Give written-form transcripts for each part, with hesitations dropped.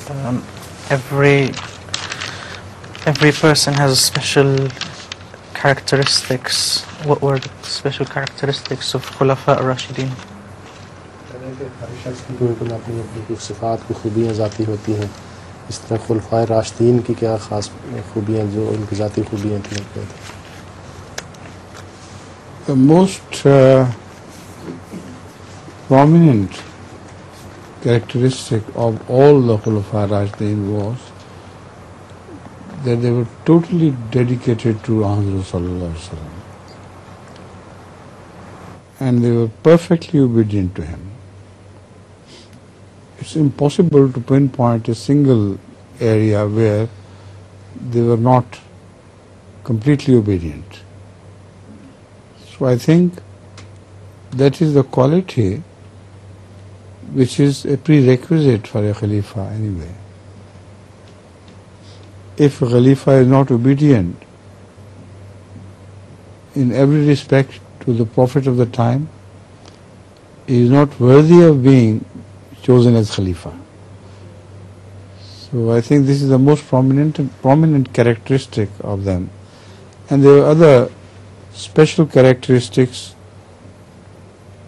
Um, every person has special characteristics. What were the special characteristics of Kholofa Rashideen? ہر شخص کی کوئی اپنی اپنی صفات کی خوبیاں ذاتی ہوتی ہیں. اس طرح خلفائے راشدین کی کیا خاص خوبیاں جو ان کی ذاتی خوبیاں تھیں؟ The most prominent characteristic of all the Kholofa Rashideen was that they were totally dedicated to Hazrat Sallallahu Alaihi Wasallam, and they were perfectly obedient to him. It's impossible to pinpoint a single area where they were not completely obedient. So I think that is the quality which is a prerequisite for a Khalifa anyway. If a Khalifa is not obedient in every respect to the Prophet of the time, he is not worthy of being chosen as Khalifa. So I think this is the most prominent characteristic of them. And there are other special characteristics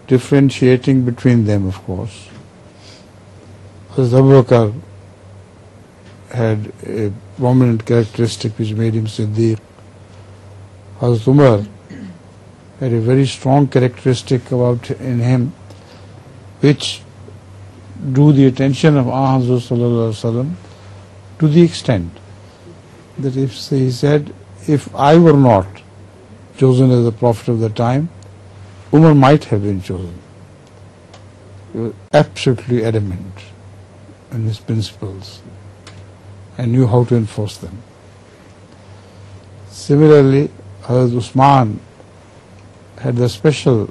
differentiating between them, of course. Hazrat Abu Bakr had a prominent characteristic which made him Siddiq. Hazrat Umar had a very strong characteristic in him which drew the attention of Hazrat Sallallahu Alaihi Wasallam to the extent that if he said, if I were not chosen as the Prophet of the time, Umar might have been chosen. He was absolutely adamant on his principles and knew how to enforce them. Similarly, Hazrat Usman had the special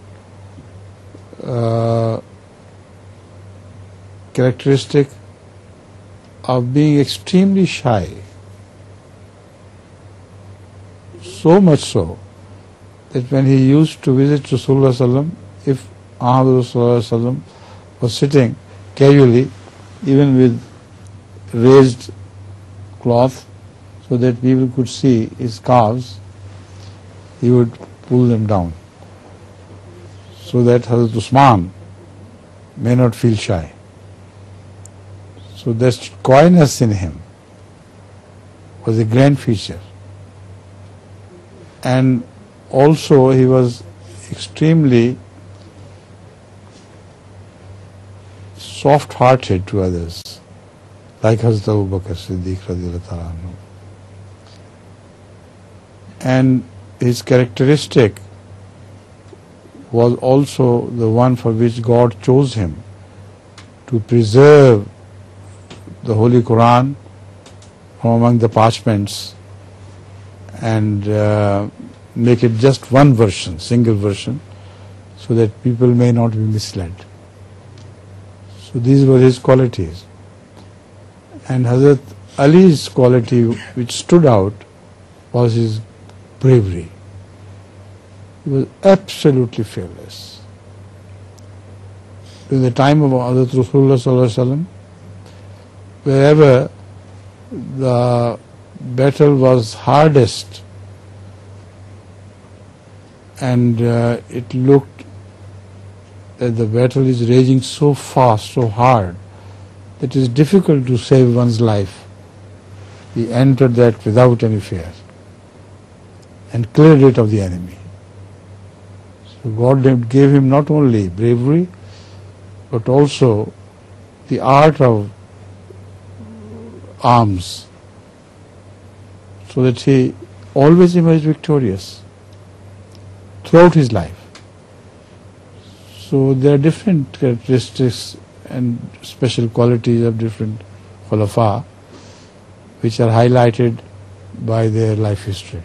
characteristic of being extremely shy. So much so that when he used to visit Rasulullah sallam, if Rasulullah sallam was sitting casually, even with raised cloth so that people could see his calves, he would pull them down so that Hazrat Usman may not feel shy. So that coyness in him was a grand feature. And also he was extremely soft-hearted to others, like Hazrat Abu Bakr Siddiq radiyallahu ta'ala anhu. And his characteristic was also the one for which God chose him, to preserve the Holy Quran from among the parchments and make it just one version, single version, so that people may not be misled. So these were his qualities. And Hazrat Ali's quality which stood out was his bravery. He was absolutely fearless. In the time of Hazrat Rasulullah sallallahu alaihi wasallam, wherever the battle was hardest and it looked that the battle is raging so fast, so hard, that it is difficult to save one's life, he entered that without any fear and cleared it of the enemy. So God gave him not only bravery but also the art of arms, so that he always emerged victorious throughout his life. So there are different characteristics and special qualities of different Kholofa which are highlighted by their life history.